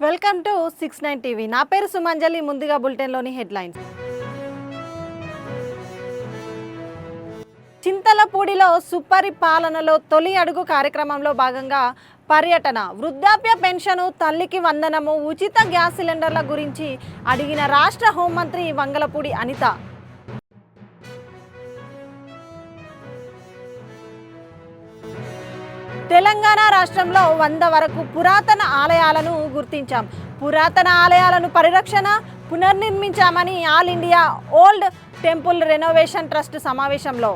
Welcome to 69 TV. నా పేరు సుమంజలి. ముందుగా బులెటిన్లోని హెడ్లైన్స్. చింతలపూడిలో సుపరిపాలనలో తొలి అడుగు కార్యక్రమంలో భాగంగా పర్యటన, వృద్ధాప్య పెన్షను, తల్లికి వందనము, ఉచిత గ్యాస్ సిలిండర్ల గురించి అడిగిన రాష్ట్ర హోంమంత్రి వంగలపూడి అనిత. తెలంగాణ రాష్ట్రంలో 100 వరకు పురాతన ఆలయాలను గుర్తించాం. పురాతన ఆలయాలను పరిరక్షణ, పునర్నిర్మించామని all India old temple renovation trust సమావేశంలో.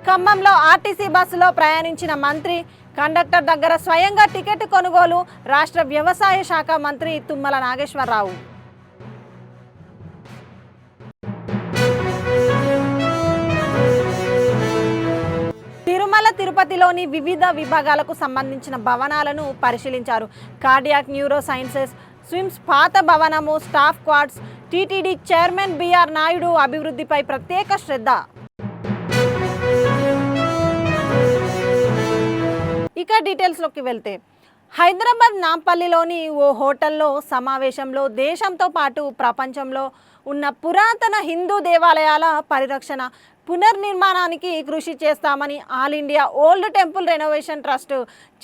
ఖమ్మంలో ఆర్టీసీ బస్సులో ప్రయాణించిన మంత్రి, కండక్టర్ దగ్గర స్వయంగా టికెట్ కొనుగోలు. రాష్ట్ర వ్యవసాయ శాఖ మంత్రి తుమ్మల నాగేశ్వరరావు. తిరుమల తిరుపతిలోని వివిధ విభాగాలకు సంబంధించిన భవనాలను పరిశీలించారు. కార్డియాక్, న్యూరో సైన్సెస్, స్విమ్స్, పాత భవనము, staff quarters, TTD chairman BR Naidu అభివృద్ధిపై ప్రత్యేక శ్రద్ధ. ఇక డీటెయిల్స్లోకి వెళ్తే, హైదరాబాద్ నాంపల్లిలోని ఓ హోటల్లో సమావేశంలో దేశంతో పాటు ప్రపంచంలో ఉన్న పురాతన హిందూ దేవాలయాల పరిరక్షణ, పునర్నిర్మాణానికి కృషి చేస్తామని All India old temple renovation trust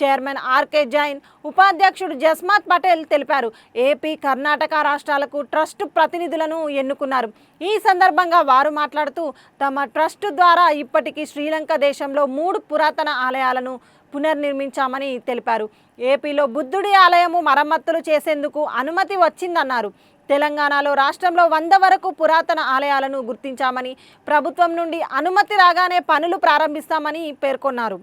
chairman RK Jain, ఉపాధ్యక్షుడు జస్మాత్ పటేల్ తెలిపారు. ఏపీ, కర్ణాటక రాష్ట్రాలకు ట్రస్ట్ ప్రతినిధులను ఎన్నుకున్నారు. ఈ సందర్భంగా వారు మాట్లాడుతూ, తమ ట్రస్ట్ ద్వారా ఇప్పటికీ శ్రీలంక దేశంలో 3 పురాతన ఆలయాలను పునర్నిర్మించామని తెలిపారు. ఏపీలో బుద్ధుడి ఆలయము మరమ్మతులు చేసేందుకు అనుమతి వచ్చిందన్నారు. తెలంగాణలో రాష్ట్రంలో 100 వరకు పురాతన ఆలయాలను గుర్తించామని, ప్రభుత్వం నుండి అనుమతి రాగానే పనులు ప్రారంభిస్తామని పేర్కొన్నారు.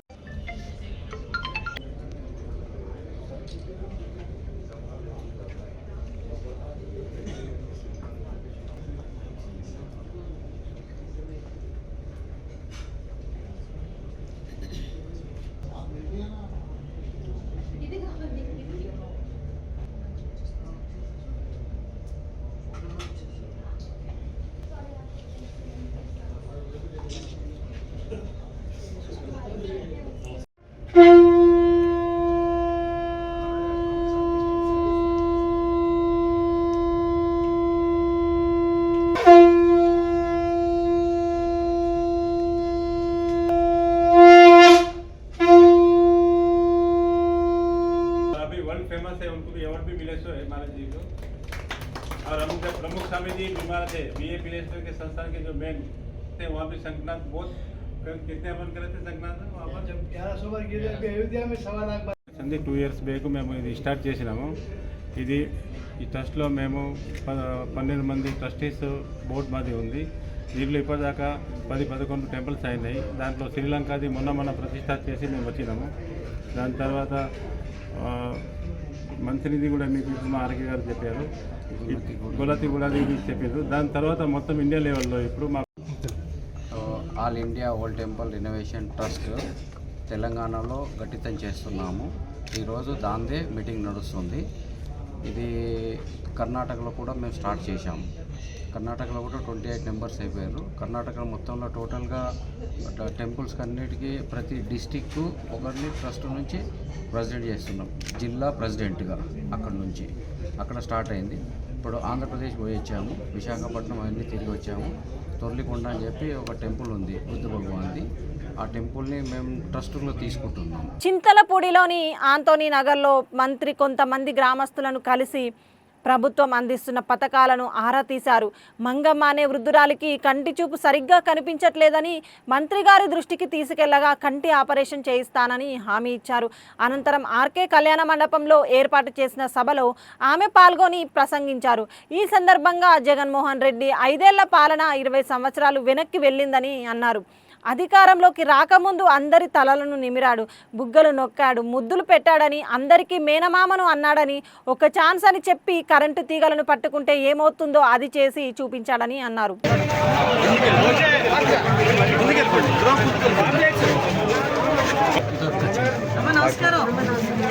फेमस है, उनको भी अवार्ड भी मिले सो है महाराज जी को। और हम जब प्रमुख स्वामी जी बीमार थे, बीए पिलेश्वर के संस्थान के जो मेन थे, वहाँ भी संकनाथ बहुत कितने अपन करे थे संकनाथ वहाँ पर जब 1100 बार गिरे अयोध्या में 1.25 लाख సంది 2 ఇయర్స్ బ్యాక్ మేము ఇది స్టార్ట్ చేసినాము. ఇది ఈ ట్రస్ట్లో మేము 12 మంది ట్రస్టీస్ బోర్డు మాది ఉంది. దీంట్లో ఇప్పటిదాకా 10-11 టెంపుల్స్ అయినాయి. దాంట్లో శ్రీలంకది మొన్న ప్రతిష్ఠ చేసి మేము వచ్చినాము. దాని తర్వాత మంచినిది కూడా మీకు మా ఆర్కే గారు చెప్పారు, గులతి కూడా చెప్పారు. దాని తర్వాత మొత్తం ఇండియా లెవెల్లో ఇప్పుడు మా all India old temple renovation trust తెలంగాణలో గట్టితం చేస్తున్నాము. ఈరోజు దాందే మీటింగ్ నడుస్తుంది. ఇది కర్ణాటకలో కూడా మేము స్టార్ట్ చేశాము. కర్ణాటకలో కూడా 28 మెంబర్స్ అయిపోయారు. కర్ణాటక మొత్తంలో టోటల్గా టెంపుల్స్ అన్నిటికీ ప్రతి డిస్టిక్కు ఒకరిని ట్రస్ట్ నుంచి ప్రెసిడెంట్ చేస్తున్నాం, జిల్లా ప్రెసిడెంట్గా. అక్కడ స్టార్ట్ అయింది. ఇప్పుడు ఆంధ్రప్రదేశ్ పోయి వచ్చాము, విశాఖపట్నం అన్నీ తిరిగి వచ్చాము. తొర్లికొండ అని చెప్పి ఒక టెంపుల్ ఉంది, బుద్ధ భగవాన్ది. ఆ టెంపుల్ని మేము ట్రస్టులో తీసుకుంటున్నాం. చింతలపూడిలోని ఆంటోనీ నగర్లో మంత్రి కొంతమంది గ్రామస్తులను కలిసి ప్రభుత్వం అందిస్తున్న పథకాలను ఆరా తీశారు. మంగమ్మ అనే వృద్ధురాలికి కంటి చూపు సరిగ్గా కనిపించట్లేదని మంత్రి గారి దృష్టికి తీసుకెళ్లగా కంటి ఆపరేషన్ చేయిస్తానని హామీ ఇచ్చారు. అనంతరం ఆర్కే కళ్యాణ మండపంలో ఏర్పాటు చేసిన సభలో ఆమె పాల్గొని ప్రసంగించారు. ఈ సందర్భంగా జగన్మోహన్ రెడ్డి 5 ఏళ్ల పాలన 20 సంవత్సరాలు వెనక్కి వెళ్ళిందని అన్నారు. అధికారంలోకి రాకముందు అందరి తలలను నిమిరాడు, బుగ్గలు నొక్కాడు, ముద్దులు పెట్టాడని, అందరికీ మేనమామను అన్నాడని, ఒక ఛాన్స్ అని చెప్పి కరెంటు తీగలను పట్టుకుంటే ఏమవుతుందో అది చేసి చూపించాడని అన్నారు. నమస్కారం,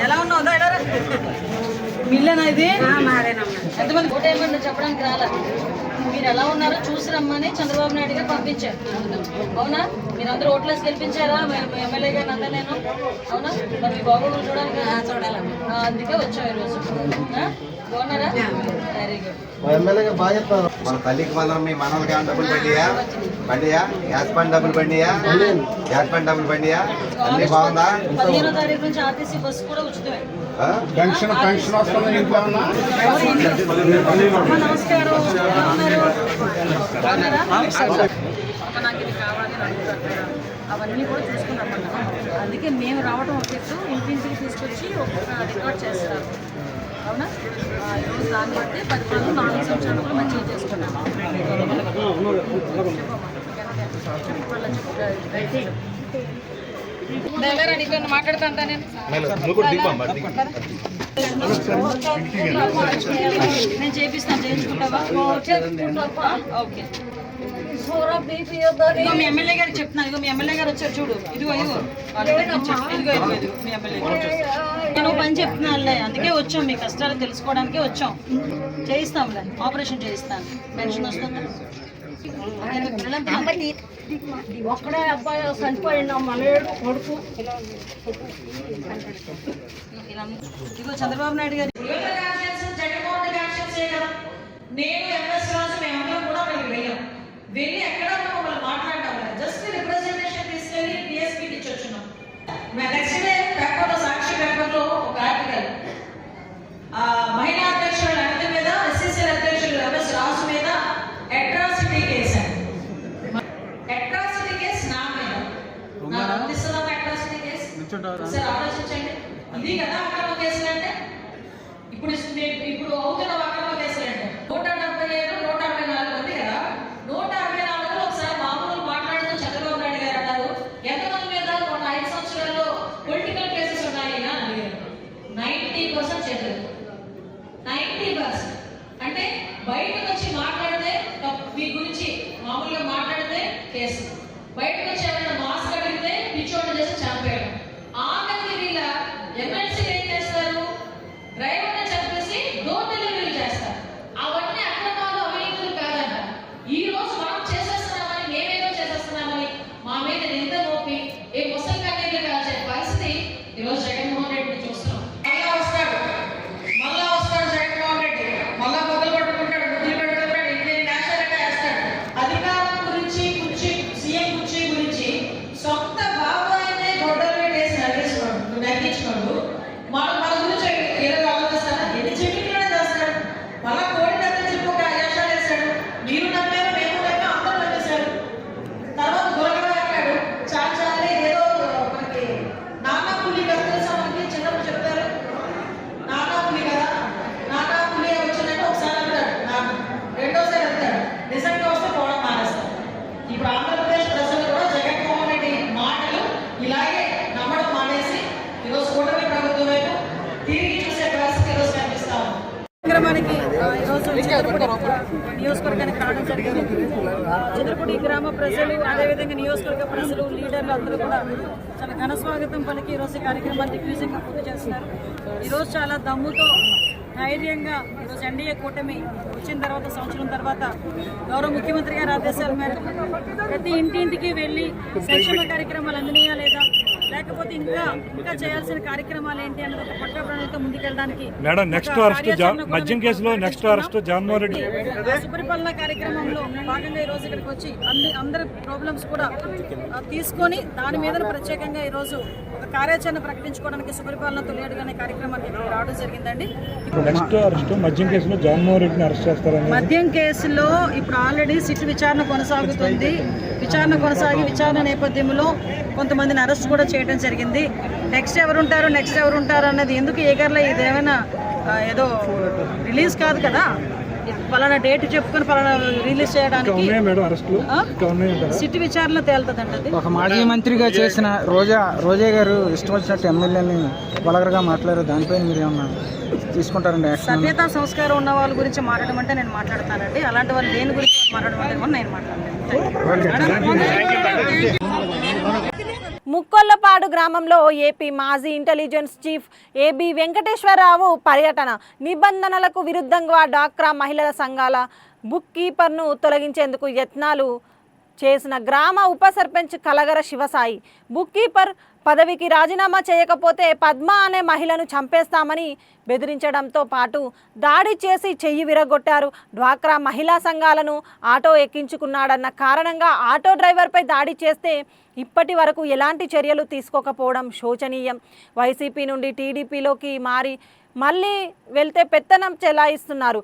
ఎలా ఉన్నావు? మిల్లేనా ఇది? ఎంతమంది చెప్పడానికి రాలా? మీరు ఎలా ఉన్నారో చూసి రమ్మని చంద్రబాబు నాయుడు గారు పంపించారు. అవునా? మీరందరూ ఓట్లేసి గెలిపించారా ఎమ్మెల్యే గారిని అందరూ? నేను అవునా? మరి మీ బాగోగులు చూడాలి, అందుకే వచ్చాం ఈరోజు. బాగున్నారా? Very good. మన తల్లికి మనం మీ మనవలకి ఏమైనా డబ్బులు బండియా గ్యాస్ బండ్ డబ్బులు బండియా అన్ని బాగుందా? 15వ తారీఖు నుంచి ఆర్టీసీ బస్సు కూడా ఉచితమే. పెన్షన్ వస్తుంది ఇంట్లో అమ్మ, నమస్కారం. బాగున్నారా? అమ్మ, నాకు ఇది కావాలి అని అడుగుతారు కదా, అవన్నీ కూడా చూసుకున్నామన్నా. అందుకే మేము రావడం ఒక ఎత్తు, ఇంటింటికి తీసుకొచ్చి ఒక్కొక్క రికార్డ్ చేస్తారు. అవునా? ఈరోజు దాన్ని బట్టి 10 4 సంవత్సరాలు కూడా మంచిగా చేసుకున్నాము. మాట్లాడుతా నేను చేపిస్తాను. చేయించుకుంటావా? ఓకే. ఇదిగో మీ ఎమ్మెల్యే గారికి చెప్తున్నాను. ఇదిగో మీ ఎమ్మెల్యే గారు వచ్చారు చూడు. ఇదిగో ఇదిగో మీ ఎమ్మెల్యే గారు. నేను పని చెప్తున్నానులే, అందుకే వచ్చాం. మీ కష్టాలు తెలుసుకోవడానికే వచ్చాం. చేయిస్తాంలే, ఆపరేషన్ చేయిస్తాను. పెన్షన్ వస్తుందా? ఒక్కడే అబ్బాయి చనిపోయినా మనేడు కొడుకు. ఇదిగో చంద్రబాబు నాయుడు గారు. నేను ఎంఎస్ రాజు మేమందరం కూడా అక్కడికి వెళ్ళి ఎక్కడ మమ్మల్ని మాట్లాడటం లేదు. జస్ట్ రిప్రజెంటేషన్ తీసుకెళ్ళి పిఎస్పీకి ఇచ్చి వచ్చినాం. నెక్స్ట్ డే పేపర్లో, సాక్షి పేపర్లో ఒక ఆర్టికల్, మహిళా అధ్యక్షుల లలిత మీద, ఎస్సీసీల అధ్యక్షులు ఎంఎస్ రాజు మీద అట్రాసిటీ కేసు. అట్రాసిటీ కేసు నా మీద. నాకు అందిస్తున్నా అట్రాసిటీ కేసు. ఒకసారి ఆలోచించండి. ఇది కదా అక్రమ కేసులు అంటే. ఇప్పుడు అవుతున్న అక్రమ కేసులు అంటే 175, 164 ఉంది కదా. 164లో ఒకసారి మామూలు మాట్లాడుతూ చంద్రబాబు నాయుడు గారు అన్నారు, ఎంతమంది మీద మొన్న 5 సంవత్సరాల్లో పొలిటికల్ కేసెస్ ఉన్నాయి అని అడిగారు. 90% చెప్పారు. 90%. అంటే బయటకు వచ్చి మాట్లాడితే మీ గురించి మామూలుగా మాట్లాడితే కేసు, బయటకు వచ్చి ఏమైనా మాస్క్ అడిగితే పిచ్చోడు చేసి చంపేయడం. ఆఖరికి వీళ్ళ ఎమ్మెల్సీలు ఏం చేస్తారు? డ్రైవర్ని చంపేసి డోర్ డెలివరీ చేస్తారు. అవన్నీ అక్రమాలు, అవినీతులు కాదంట. ఈ రోజు మనం చేసేస్తున్నామని, మేమేదో చేసేస్తున్నామని మా మీద నింద మోపి ఏ ముసలి కన్నీళ్ళు కాల్చే పరిస్థితి ఈరోజు జగన్మోహన్ రెడ్డిని చూస్తున్నాం. మళ్ళా వస్తాడు జగన్మోహన్ రెడ్డి, మళ్ళా మొదలు పట్టుకుంటాడు, ముద్దులు పెడుతుంటాడు, ఇండియన్ నేషనల్ వేస్తాడు. అధికారం గురించి, సీఎం కుర్చీ గురించి సొంత బాబాయినే గొడ్డలు పెట్టేసి నగ్గించుకోడు. మన గురించి ఏదో ఆలోచిస్తారా? ఎన్ని చెప్పింగ్లనే చేస్తాడు. మళ్ళా కోడి దగ్గర చెప్పి ఒక అయాషాలు వేస్తాడు. మీరు నమ్మారు, మేము నమ్మాము, అందరూ నమ్మేశారు. తర్వాత గురగడ అన్నాడు. చాలే ఏదో మనకి నానా పులి కదా తెలుసా? మనకి చిన్నప్పుడు చెప్తారు, నానా పులి కదా, నానా పులి వచ్చిందంటే ఒకసారి అంటాడు, నాకు రెండోసారి అంటాడు. నిజంగా వస్తే పోవడం మానేస్తాడు. ఇప్పుడు ఆంధ్రప్రదేశ్ ప్రజలు కూడా జగన్మోహన్ రెడ్డి మాటలు ఇలాగే నమ్మడం మానేసి ఈరోజు కూటమి ప్రభుత్వం వైపు తిరిగి చూసే పరిస్థితి ఈరోజు కనిపిస్తా ఉంది. కార్యక్రమానికి ఈరోజు నియోజకవర్గానికి రావడం జరిగింది. చంద్రపూడి గ్రామ ప్రజలు, అదేవిధంగా నియోజకవర్గ ప్రజలు, లీడర్లు అందరూ కూడా చాలా ఘన స్వాగతం పలికి ఈరోజు ఈ కార్యక్రమాన్ని దిగ్విజయంగా పూర్తి చేస్తున్నారు. ఈరోజు చాలా దమ్ముతో, ధైర్యంగా ఈరోజు ఎన్డీఏ కూటమి వచ్చిన తర్వాత, సంవత్సరం తర్వాత గౌరవ ముఖ్యమంత్రి గారి ఆదేశాల మేరకు ప్రతి ఇంటింటికి వెళ్ళి సంక్షేమ కార్యక్రమాలు అందినయా లేదా, లేకపోతే ఇంకా చేయాల్సిన కార్యక్రమాలు ఏంటి అన్నది ఒక పట్ట ప్రణాళికతో ముందుకెళ్ళడానికి మద్యం కేసులో నెక్స్ట్ అరెస్ట్ జగన్మోహన్ రెడ్డి సుపరిపాలన కార్యక్రమంలో భాగంగా ఈరోజు ఇక్కడికి వచ్చి అందరి ప్రాబ్లమ్స్ కూడా తీసుకొని దాని మీద ప్రత్యేకంగా ఈరోజు ఒక కార్యాచరణ ప్రకటించుకోవడానికి సుపరిపాలన తొలియడుగానే కార్యక్రమానికి రావడం జరిగిందండి. నెక్స్ట్ అరెస్ట్ మద్యం కేసులో జగన్మోహన్ రెడ్డిని అరెస్ట్ చేస్తారని. మద్యం కేసులో ఇప్పుడు ఆల్రెడీ సిట్ విచారణ కొనసాగుతుంది. విచారణ నేపథ్యంలో కొంతమందిని అరెస్ట్ కూడా చేయడం జరిగింది. నెక్స్ట్ ఎవరు ఉంటారు అన్నది ఎందుకు ఏగర్లో, ఇదేమైనా ఏదో రిలీజ్ కాదు కదా, పలానా డేట్ చెప్పుకొని పలానా రిలీజ్ చేయడానికి సిట్ విచారణ తేలుతుందండి. ఒక మాజీ మంత్రిగా చేసిన రోజా గారు ఇష్టం వచ్చినట్టు ఎమ్మెల్యేని వలగరగా మాట్లాడారు. దానిపైన మీరు ఏమన్నా తీసుకుంటారండి? సభ్యతా సంస్కారం ఉన్న వాళ్ళ గురించి మాట్లాడడం అంటే నేను మాట్లాడతానండి. అలాంటి వాళ్ళు దేని గురించి మాట్లాడడం అంటే నేను మాట్లాడతాను. ముక్కొల్లపాడు గ్రామంలో ఏపీ మాజీ ఇంటెలిజెన్స్ చీఫ్ ఏబి వెంకటేశ్వరరావు పర్యటన. నిబంధనలకు విరుద్ధంగా డాక్రా మహిళల సంఘాల బుక్ కీపర్ను తొలగించేందుకు యత్నాలు చేసిన గ్రామ ఉప సర్పంచ్ కలగర శివసాయి బుక్ కీపర్ పదవికి రాజీనామా చేయకపోతే పద్మ అనే మహిళను చంపేస్తామని బెదిరించడంతో పాటు దాడి చేసి చెయ్యి విరగొట్టారు. డ్వాక్రా మహిళా సంఘాలను ఆటో ఎక్కించుకున్నాడన్న కారణంగా ఆటో డ్రైవర్పై దాడి చేస్తే ఇప్పటి వరకు ఎలాంటి చర్యలు తీసుకోకపోవడం శోచనీయం. వైసీపీ నుండి టీడీపీలోకి మళ్ళీ వెళ్తే పెత్తనం చెలాయిస్తున్నారు.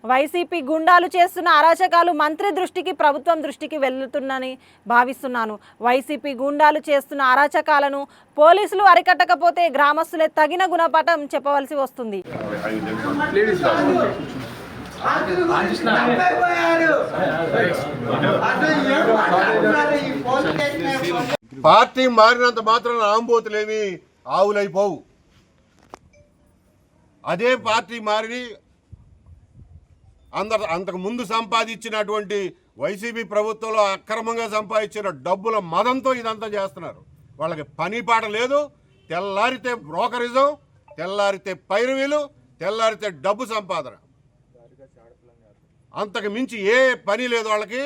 వైసీపీ గుండాలు చేస్తున్న అరాచకాలు మంత్రి దృష్టికి ప్రభుత్వం దృష్టికి వెళ్తుందని భావిస్తున్నాను. వైసీపీ గుండాలు చేస్తున్న అరాచకాలను పోలీసులు అరికట్టకపోతే గ్రామస్తులే తగిన గుణపాఠం చెప్పవలసి వస్తుంది. పార్టీ మారినంత మాత్రం ఆంబోతులేమి ఆవులైపోవు. అదే పార్టీ మారి అంతకు ముందు సంపాదించినటువంటి వైసీపీ ప్రభుత్వంలో అక్రమంగా సంపాదించిన డబ్బుల మదంతో ఇదంతా చేస్తున్నారు. వాళ్ళకి పని పాట లేదు. తెల్లారితే బ్రోకరిజం, తెల్లారితే పైరవీలు, తెల్లారితే డబ్బు సంపాదన, అంతకు మించి ఏ పని లేదు వాళ్ళకి.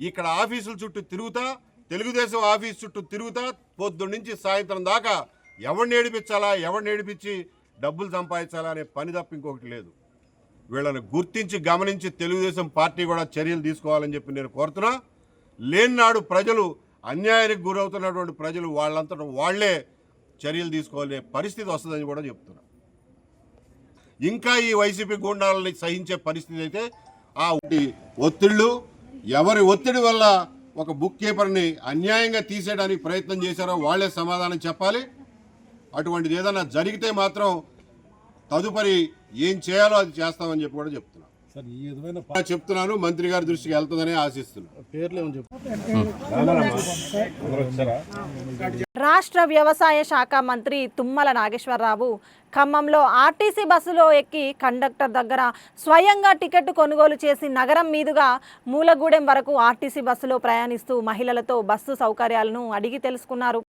ఇక్కడ ఆఫీసుల చుట్టూ తిరుగుతా, తెలుగుదేశం ఆఫీసు చుట్టూ తిరుగుతా పొద్దున్న నుంచి సాయంత్రం దాకా ఎవరిని ఏడిపించాలా, ఎవరిని ఏడిపించి డబ్బులు సంపాదించాలా అనే పని తప్ప ఇంకొకటి లేదు. వీళ్ళని గుర్తించి గమనించి తెలుగుదేశం పార్టీ కూడా చర్యలు తీసుకోవాలని చెప్పి నేను కోరుతున్నా. లేనినాడు ప్రజలు అన్యాయానికి గురవుతున్నటువంటి ప్రజలు వాళ్ళంతటా వాళ్లే చర్యలు తీసుకోవాలనే పరిస్థితి వస్తుందని కూడా చెప్తున్నా. ఇంకా ఈ వైసీపీ గుండాలని సహించే పరిస్థితి అయితే ఆ ఒత్తిళ్లు, ఎవరి ఒత్తిడి వల్ల ఒక బుక్ కీపర్ని అన్యాయంగా తీసేయడానికి ప్రయత్నం చేశారో వాళ్లే సమాధానం చెప్పాలి. అటువంటిది ఏదైనా జరిగితే మాత్రం తదుపరి ఏం చేయాలో అది చేస్తామని చెప్పి కూడా చెప్తున్నాను. మంత్రి గారి దృష్టికి వెళ్తుందని ఆశిస్తున్నాను. రాష్ట్ర వ్యవసాయ శాఖ మంత్రి తుమ్మల నాగేశ్వరరావు ఖమ్మంలో ఆర్టీసీ బస్సులో ఎక్కి కండక్టర్ దగ్గర స్వయంగా టికెట్ కొనుగోలు చేసి నగరం మీదుగా మూలగూడెం వరకు ఆర్టీసీ బస్సులో ప్రయాణిస్తూ మహిళలతో బస్సు సౌకర్యాలను అడిగి తెలుసుకున్నారు.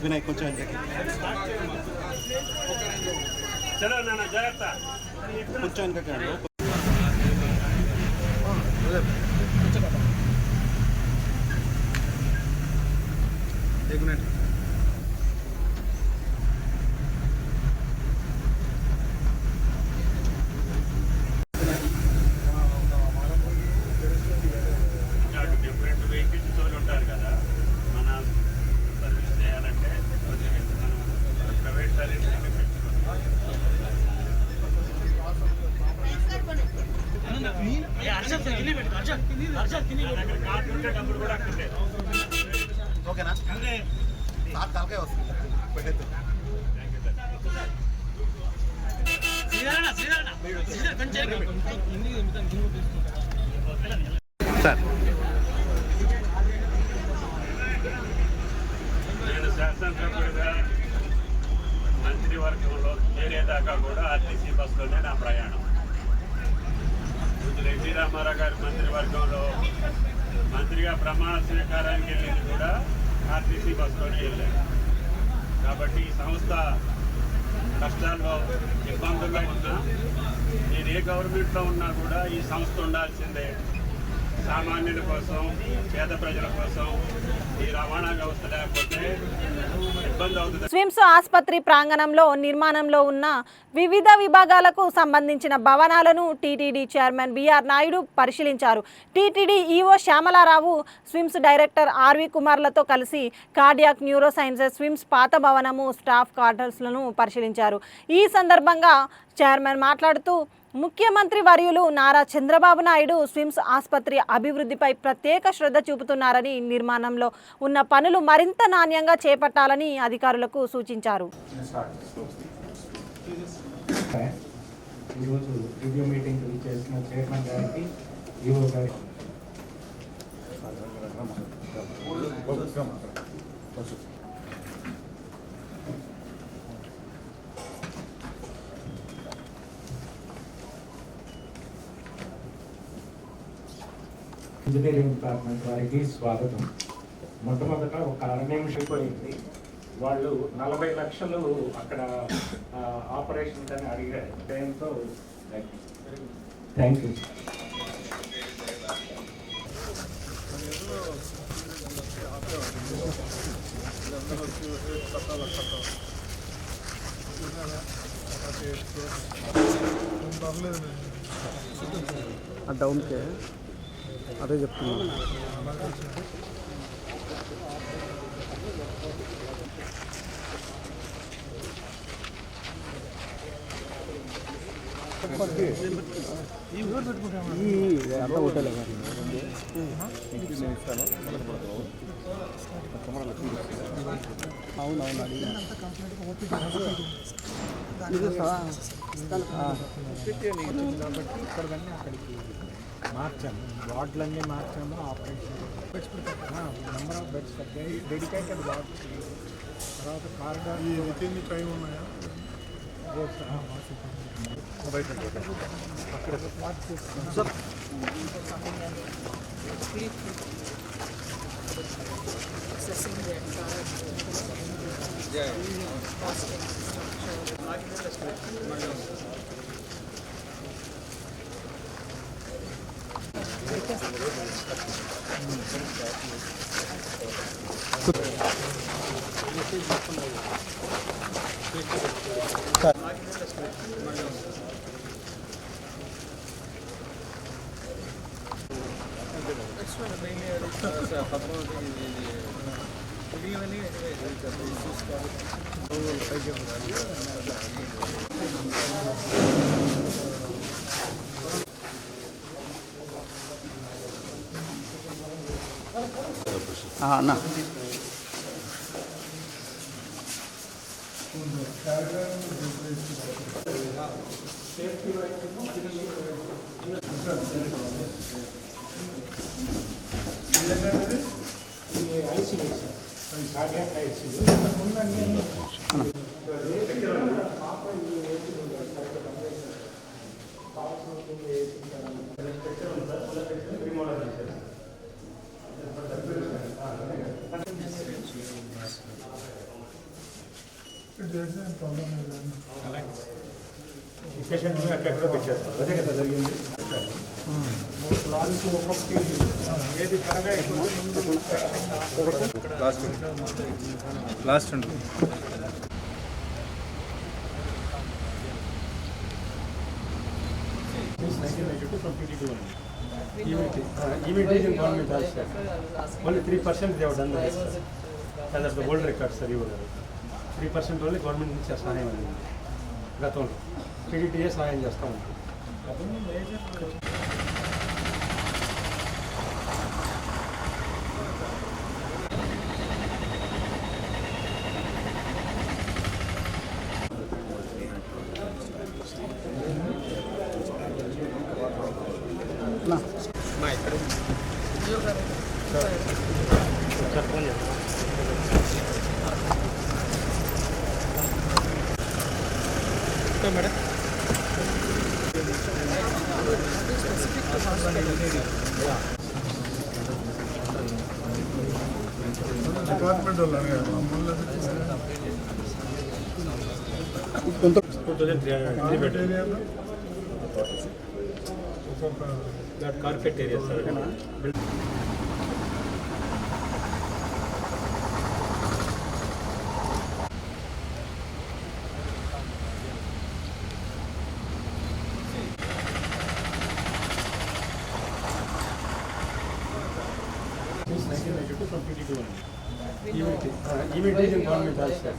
వినయ్ కొంచెం కూర్చోని డిఫరెంట్ వెహికల్స్ ఉంటారు కదా, మన సర్వీస్ చేయాలంటే మనం ప్రైవేట్ సర్వీస్ ఓకేనా? తలకాయ వస్తుంది సార్. నేను శాసనసభ్యుడిగా మంత్రివర్గంలో చేరేదాకా కూడా ఆర్టీసీ బస్సులోనే నా ప్రయాణం. ఎన్టీ రామారావు గారి మంత్రివర్గంలో మంత్రిగా ప్రమాణ స్వీకారానికి వెళ్ళింది కూడా ఆర్టీసీ బస్సులోనే వెళ్ళాను. కాబట్టి ఈ సంస్థ కష్టాల్లో ఇబ్బందుల్లో ఉన్నా, నేను ఏ గవర్నమెంట్లో ఉన్నా కూడా ఈ సంస్థ ఉండాల్సిందే. సామాన్యుల కోసం, పేద ప్రజల కోసం ఈ రవాణా వ్యవస్థ లేకపోతే ఇబ్బంది అవుతుంది. స్విమ్స్ ఆసుపత్రి ప్రాంగణంలో నిర్మాణంలో ఉన్న వివిధ విభాగాలకు సంబంధించిన భవనాలను టీటీడీ చైర్మన్ బిఆర్ నాయుడు పరిశీలించారు. TTD EO Shyamala Rao SVIMS director RV కుమార్లతో కలిసి కార్డియాక్ న్యూరో సైన్సెస్ స్విమ్స్ పాత భవనము, స్టాఫ్ క్వార్టర్స్లను పరిశీలించారు. ఈ సందర్భంగా చైర్మన్ మాట్లాడుతూ ముఖ్యమంత్రి వర్యులు నారా చంద్రబాబు నాయుడు స్విమ్స్ ఆసుపత్రి అభివృద్ధిపై ప్రత్యేక శ్రద్ధ చూపుతున్నారని, నిర్మాణంలో ఉన్న పనులు మరింత నాణ్యంగా చేపట్టాలని అధికారులకు సూచించారు. ఈరోజు రివ్యూ మీటింగ్ చేసిన చైర్మన్ గారికి ఈఓ గారికి ఇంజనీరింగ్ డిపార్ట్మెంట్ వారికి స్వాగతం. మొట్టమొదట ఒక నిమిషం పోయింది. వాళ్ళు 40 లక్షలు అక్కడ ఆపరేషన్ అని అడిగారు. టైంతో థ్యాంక్ యూ. డౌన్కే అదే చెప్తున్నాను. అంతా హోటల్ అవునవును అడిగా ఇక్కడికన్నీ అక్కడికి మార్చాము, వార్డులన్నీ మార్చాము. Operation number of beds dedicated ward. తర్వాత కారిడార్ టైం ఉన్నాయా అక్కడ సార్ అన్నా పేషెంట్ అక్కడ పెట్టారు. అదే కదా జరిగింది. లారీకి ఒక్కొక్కటి ఏది త్వరగా లాస్ట్ ఉంటుంది. Even in government also, only 3% they have done this. That's the world record, sir. 3% only government నుంచి సహాయం ఉంది. గతంలో టీడీటీఏ సహాయం చేస్తూ ఉంటుంది. Madam department carpet area sir. Even in government also,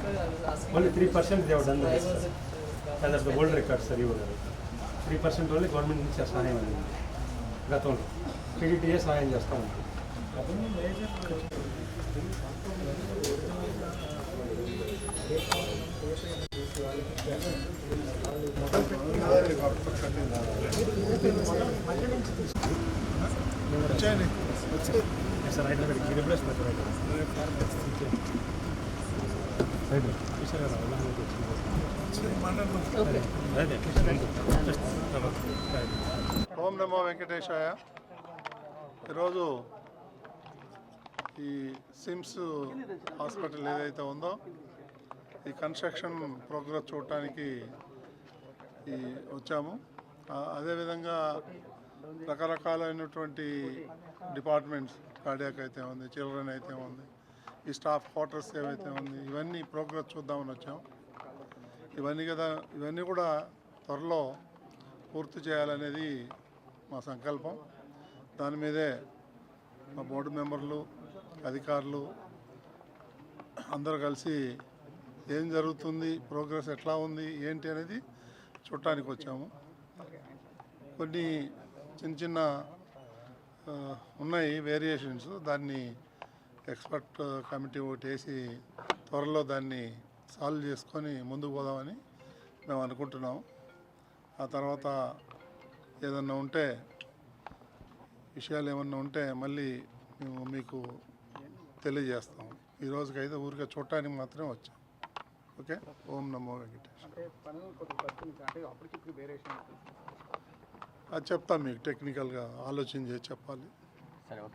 only 3% they have done this. As of the old record sir ఇవ్వగలరు. 3% వల్ల government నుంచి ఆ సహాయం అనేది గతంలో టీడీటీఏ సహాయం చేస్తూ ఉంటుంది. సార్ హైదరాబాద్ మీరు ఎప్పుడు వస్తున్నారు ఓం నమో వెంకటేశాయ. ఈరోజు ఈ సిమ్స్ హాస్పిటల్ ఏదైతే ఉందో ఈ కన్స్ట్రక్షన్ ప్రోగ్రెస్ చూడటానికి వచ్చాము. అదేవిధంగా రకరకాలైనటువంటి డిపార్ట్మెంట్స్, కార్డియాక్ అయితే ఉంది, చిల్డ్రన్ అయితే ఉంది, ఈ స్టాఫ్ క్వార్టర్స్ ఏవైతే ఉంది, ఇవన్నీ ప్రోగ్రెస్ చూద్దామని వచ్చాం. ఇవన్నీ కూడా త్వరలో పూర్తి చేయాలనేది మా సంకల్పం. దాని మీదే మా బోర్డు మెంబర్లు, అధికారులు అందరూ కలిసి ఏం జరుగుతుంది, ప్రోగ్రెస్ ఎట్లా ఉంది, ఏంటి అనేది చూడటానికి వచ్చాము. కొన్ని చిన్న ఉన్నాయి వేరియేషన్స్, దాన్ని ఎక్స్పర్ట్ కమిటీ ఒకటి వేసి త్వరలో దాన్ని సాల్వ్ చేసుకొని ముందుకు పోదామని మేము అనుకుంటున్నాము. ఆ తర్వాత ఏదన్నా ఉంటే విషయాలు ఏమన్నా ఉంటే మళ్ళీ మేము మీకు తెలియజేస్తాము. ఈ రోజుకైతే ఊరికే చూడటానికి మాత్రమే వచ్చాం. ఓకే. ఓం నమో వెంకటేష్. అది చెప్తాం మీకు, టెక్నికల్గా ఆలోచన చేసి చెప్పాలి.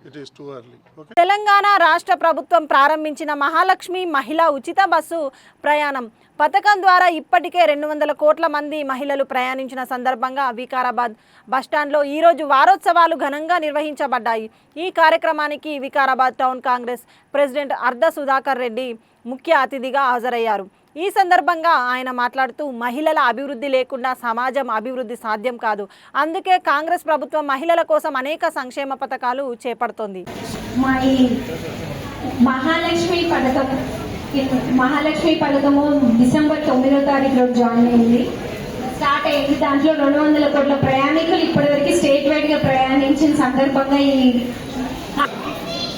It is too early. Okay. Telangana రాష్ట్ర ప్రభుత్వం ప్రారంభించిన మహాలక్ష్మి మహిళా ఉచిత బస్సు ప్రయాణం పథకం ద్వారా ఇప్పటికే 200 కోట్ల మంది మహిళలు ప్రయాణించిన సందర్భంగా వికారాబాద్ బస్టాండ్లో ఈరోజు వారోత్సవాలు ఘనంగా నిర్వహించబడ్డాయి. ఈ కార్యక్రమానికి వికారాబాద్ టౌన్ కాంగ్రెస్ ప్రెసిడెంట్ అర్ధ సుధాకర్ రెడ్డి ముఖ్య అతిథిగా హాజరయ్యారు. ఈ సందర్భంగా ఆయన మాట్లాడుతూ మహిళల అభివృద్ధి లేకుండా సమాజం అభివృద్ధి సాధ్యం కాదు. అందుకే కాంగ్రెస్ ప్రభుత్వం మహిళల కోసం అనేక సంక్షేమ పథకాలు చేపడుతోంది. మా ఈ మహాలక్ష్మి పథకము డిసెంబర్ 9వ తారీఖు రోజు జాయిన్ అయింది, స్టార్ట్ అయింది. దాంట్లో 200 కోట్ల ప్రయాణికులు ఇప్పటివరకు స్టేట్ వైడ్ గా ప్రయాణించిన సందర్భంగా ఈ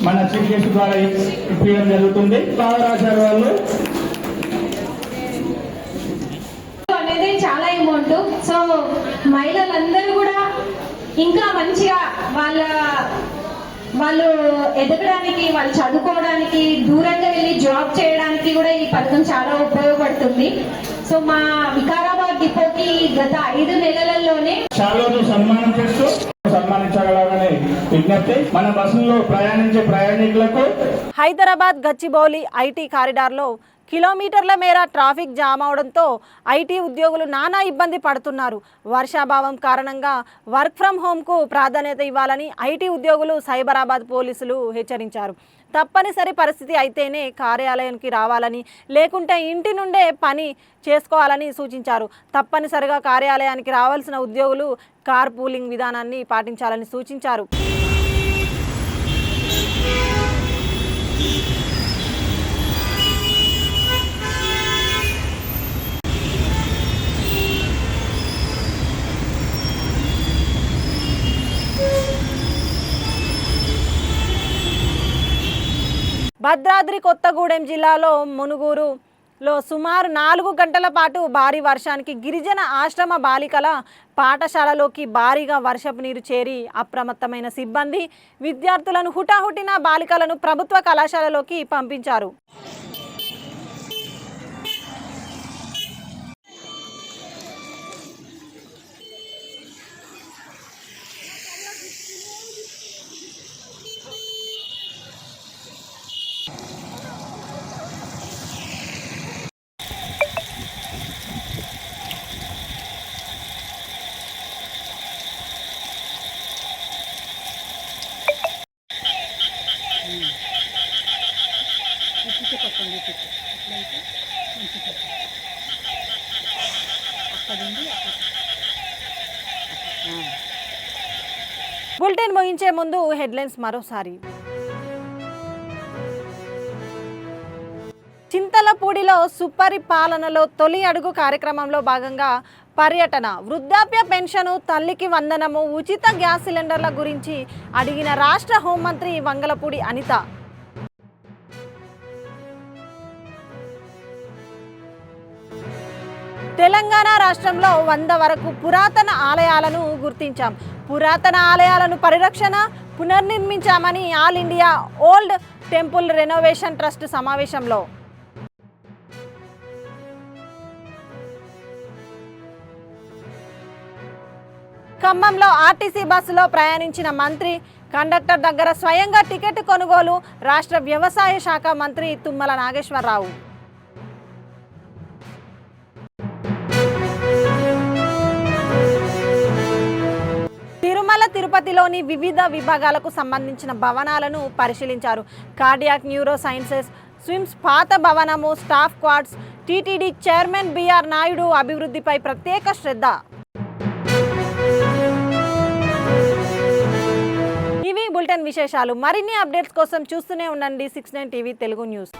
మన చీఫ్ గెస్ట్ ద్వారా ఇప్పించడం జరుగుతుంది. బాగా రాశారు వాళ్ళు అనేది చాలా అమౌంట్. సో మహిళలందరూ కూడా ఇంకా మంచిగా వాళ్ళు ఎదగడానికి, వాళ్ళు చదువుకోవడానికి, దూరంగా వెళ్ళి జాబ్ చేయడానికి కూడా ఈ పథకం చాలా ఉపయోగపడుతుంది. సో మా వికారాబాద్ డిపోకి గత 5 నెలలలోనే షాలోను సన్మానం చేస్తూ సన్మానించగలరని విజ్ఞప్తి. మన బస్సుల్లో ప్రయాణించే ప్రయాణికులకు హైదరాబాద్ గచ్చిబౌలి ఐటీ కారిడార్లో కిలోమీటర్ల మేర ట్రాఫిక్ జామ్ అవడంతో ఐటీ ఉద్యోగులు నానా ఇబ్బంది పడుతున్నారు. వర్షాభావం కారణంగా వర్క్ ఫ్రం హోమ్కు ప్రాధాన్యత ఇవ్వాలని ఐటీ ఉద్యోగులు సైబరాబాద్ పోలీసులు హెచ్చరించారు. తప్పనిసరి పరిస్థితి అయితేనే కార్యాలయానికి రావాలని, లేకుంటే ఇంటి నుండే పని చేసుకోవాలని సూచించారు. తప్పనిసరిగా కార్యాలయానికి రావాల్సిన ఉద్యోగులు కార్ పూలింగ్ విధానాన్ని పాటించాలని సూచించారు. భద్రాద్రి కొత్తగూడెం జిల్లాలో మునుగూరులో సుమారు 4 గంటల పాటు భారీ వర్షానికి గిరిజన ఆశ్రమ బాలికల పాఠశాలలోకి భారీగా వర్షపు నీరు చేరి అప్రమత్తమైన సిబ్బంది విద్యార్థులను హుటాహుటిన బాలికలను ప్రభుత్వ కళాశాలలోకి పంపించారు. బులెటిన్ ముగించే ముందు హెడ్లైన్స్ మరోసారి. చింతలపూడిలో సుపరిపాలనలో తొలి అడుగు కార్యక్రమంలో భాగంగా పర్యటన, వృద్ధాప్య పెన్షను, తల్లికి వందనము, ఉచిత గ్యాస్ సిలిండర్ల గురించి అడిగిన రాష్ట్ర హోంమంత్రి వంగలపూడి అనిత. తెలంగాణ రాష్ట్రంలో 100 వరకు పురాతన ఆలయాలను గుర్తించాం. పురాతన ఆలయాలను పరిరక్షణ, పునర్నిర్మించామని all India old temple renovation trust సమావేశంలో. ఖమ్మంలో ఆర్టీసీ బస్సులో ప్రయాణించిన మంత్రి, కండక్టర్ దగ్గర స్వయంగా టికెట్ కొనుగోలు. రాష్ట్ర వ్యవసాయ శాఖ మంత్రి తుమ్మల నాగేశ్వరరావు. తిరుమల తిరుపతిలోని వివిధ విభాగాలకు సంబంధించిన భవనాలను పరిశీలించారు. కార్డియాక్, న్యూరో సైన్సెస్, స్విమ్స్ పాత భవనము, staff quarters, TTD chairman BR Naidu అభివృద్ధిపై ప్రత్యేక శ్రద్ధ. ఇవి బులెటిన్ విశేషాలు. మరిన్ని అప్డేట్స్ కోసం చూస్తూనే ఉండండి 69 టీవీ తెలుగు న్యూస్.